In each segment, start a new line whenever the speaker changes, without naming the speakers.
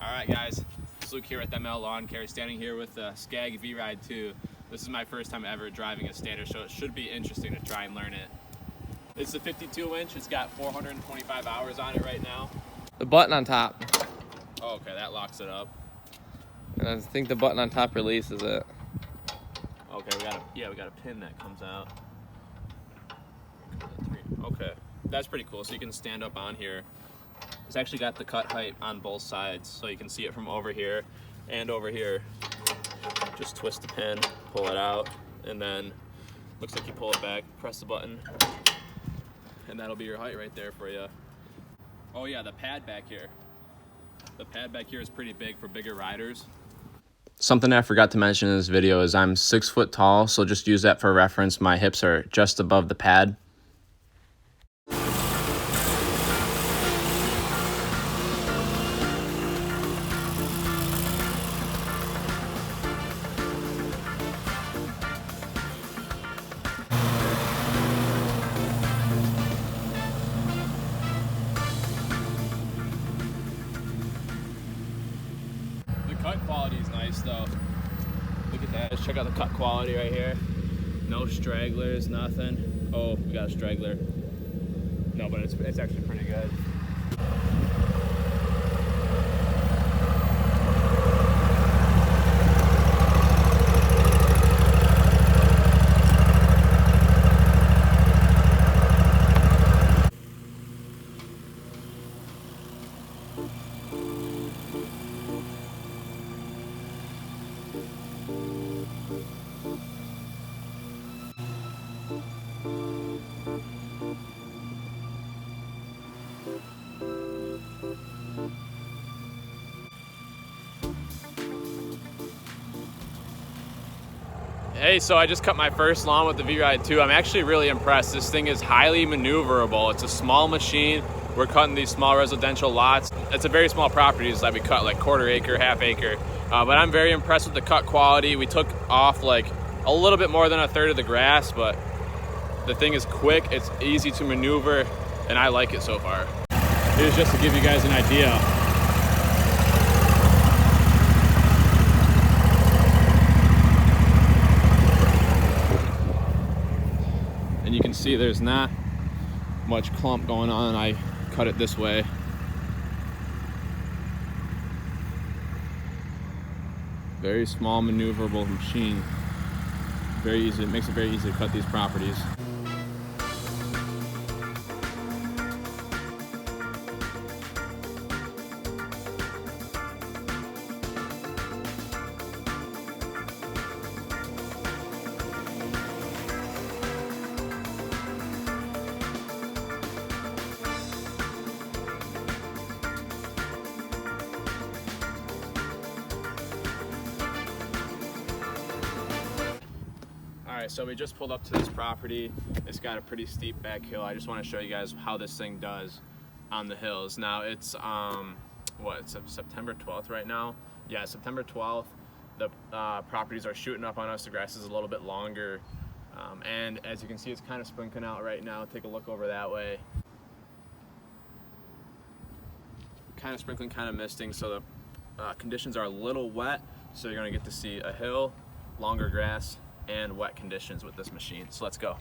Alright guys, it's Luke here with ML Lawn Care, standing here with the Scag Vride 2. This is my first time ever driving a stander, so it should be interesting to try and learn it. It's the 52-inch, it's got 425 hours on it right now.
The button on top.
Oh, okay, that locks it up.
And I think the button on top releases it.
Okay, we got a pin that comes out. Okay, that's pretty cool. So you can stand up on here. It's actually got the cut height on both sides, so you can see it from over here and over here. Just twist the pin, pull it out, and then looks like you pull it back, press the button, and that'll be your height right there for you. Oh yeah, the pad back here. The pad back here is pretty big for bigger riders. Something I forgot to mention in this video is I'm 6 foot tall, so just use that for reference. My hips are just above the pad. Cut quality is nice though. Look at that. Let's check out the cut quality right here. No stragglers, nothing. Oh, we got a straggler. No, but it's actually pretty good. Hey, so I just cut my first lawn with the Vride 2. I'm actually really impressed. This thing is highly maneuverable. It's a small machine. We're cutting these small residential lots. It's a very small properties that we cut, like quarter acre, half acre. But I'm very impressed with the cut quality. We took off like a little bit more than a third of the grass, but the thing is quick, it's easy to maneuver, and I like it so far. Here's just to give you guys an idea. And you can see there's not much clump going on. I cut it this way. Very small maneuverable machine. Very easy, it makes it very easy to cut these properties. Alright, so we just pulled up to this property. It's got a pretty steep back hill. I just want to show you guys how this thing does on the hills. Now it's it's September 12th right now. Yeah, September 12th. The properties are shooting up on us. The grass is a little bit longer, and as you can see, it's kind of sprinkling out right now. Take a look over that way. Kind of sprinkling, kind of misting, so the conditions are a little wet, so you're going to get to see a hill, longer grass, and wet conditions with this machine. So let's go.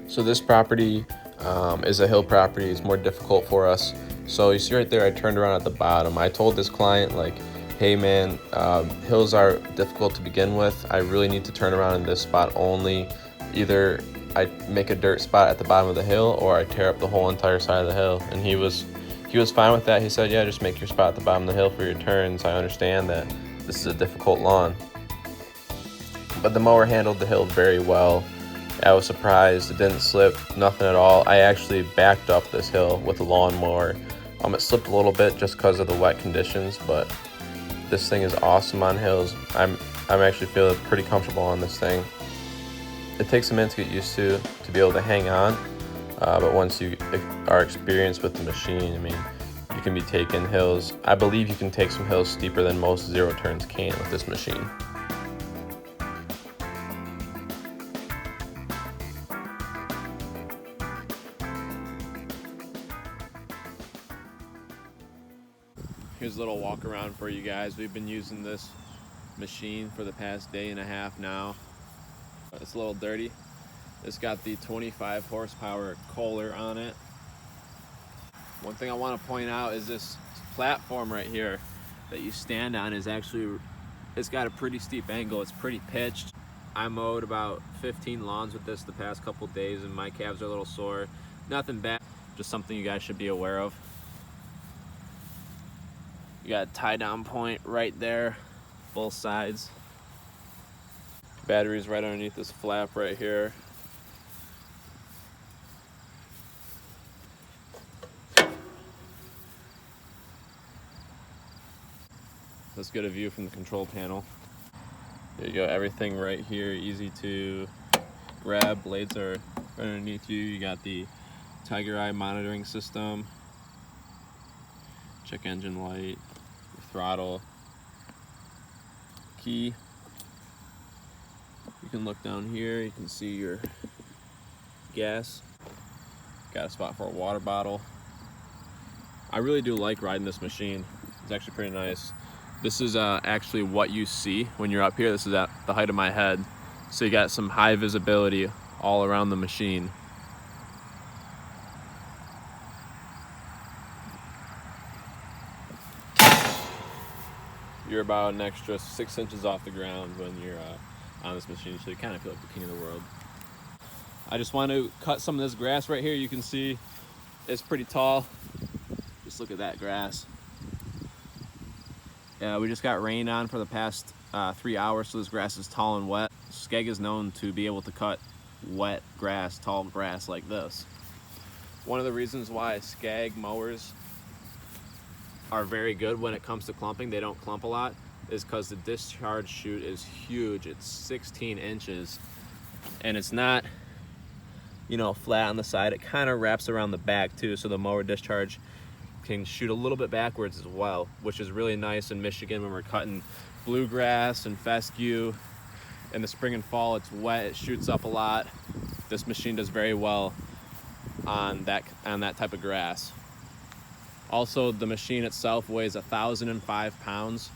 So this property is a hill property. It's more difficult for us. So you see right there, I turned around at the bottom. I told this client, like, hey man, hills are difficult to begin with. I really need to turn around in this spot only. Either I make a dirt spot at the bottom of the hill, or I tear up the whole entire side of the hill. And he was fine with that. He said, yeah, just make your spot at the bottom of the hill for your turns. I understand that this is a difficult lawn. But the mower handled the hill very well. I was surprised. It didn't slip, nothing at all. I actually backed up this hill with a lawnmower. It slipped a little bit just because of the wet conditions, but this thing is awesome on hills. I'm actually feeling pretty comfortable on this thing. It takes a minute to get used to be able to hang on, but once you are experienced with the machine, I mean, you can be taking hills. I believe you can take some hills steeper than most zero turns can with this machine. Here's a little walk around for you guys. We've been using this machine for the past day and a half now. It's a little dirty. It's got the 25 horsepower Kohler on it. One thing I want to point out is this platform right here that you stand on is actually, it's got a pretty steep angle. It's pretty pitched. I mowed about 15 lawns with this the past couple days and my calves are a little sore. Nothing bad, just something you guys should be aware of. You got a tie down point right there, both sides. Battery's right underneath this flap right here. Let's get a view from the control panel. There you go, everything right here, easy to grab. Blades are right underneath you. You got the Tiger Eye monitoring system, check engine light, throttle, key. You can look down here, you can see your gas. Got a spot for a water bottle. I really do like riding this machine. It's actually pretty nice. This is actually what you see when you're up here. This is at the height of my head. So you got some high visibility all around the machine. You're about an extra 6 inches off the ground when you're on this machine, so you kind of feel like the king of the world. I just want to cut some of this grass right here. You can see it's pretty tall. Just look at that grass. Yeah, we just got rained on for the past 3 hours, so this grass is tall and wet. Scag is known to be able to cut wet grass, tall grass like this. One of the reasons why Scag mowers are very good when it comes to clumping, they don't clump a lot, is because the discharge chute is huge. It's 16 inches and it's not, you know, flat on the side. It kind of wraps around the back too, so the mower discharge can shoot a little bit backwards as well, which is really nice in Michigan when we're cutting bluegrass and fescue. In the spring and fall, it's wet, it shoots up a lot. This machine does very well on that type of grass. Also, the machine itself weighs 1,005 pounds,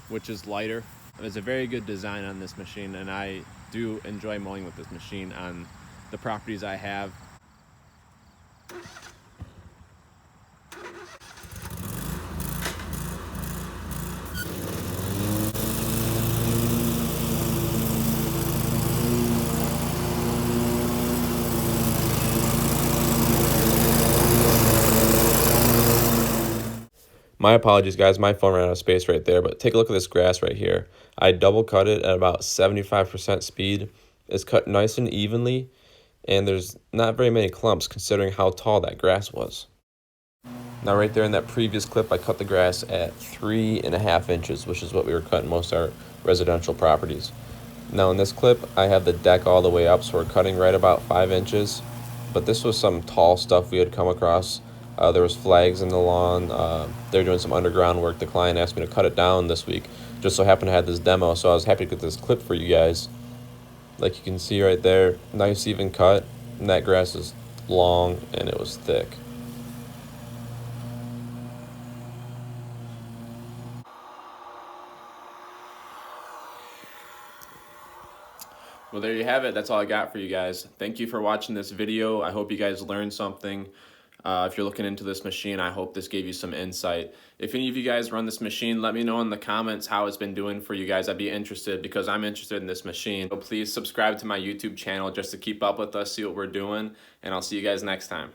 which is lighter. There's a very good design on this machine, and I do enjoy mowing with this machine on the properties I have. My apologies, guys. My phone ran out of space right there, but take a look at this grass right here. I double cut it at about 75% speed. It's cut nice and evenly, and there's not very many clumps considering how tall that grass was. Now right there in that previous clip, I cut the grass at 3.5 inches, which is what we were cutting most of our residential properties. Now in this clip, I have the deck all the way up, so we're cutting right about 5 inches. But this was some tall stuff we had come across. There was flags in the lawn. They were doing some underground work. The client asked me to cut it down this week. Just so happened to have this demo, so I was happy to get this clip for you guys. Like you can see right there, nice even cut. And that grass is long and it was thick. Well, there you have it. That's all I got for you guys. Thank you for watching this video. I hope you guys learned something.
If you're looking into this machine, I hope this gave you some insight. If any of you guys run this machine, let me know in the comments how it's been doing for you guys. I'd be interested because I'm interested in this machine. So please subscribe to my YouTube channel just to keep up with us, see what we're doing, and I'll see you guys next time.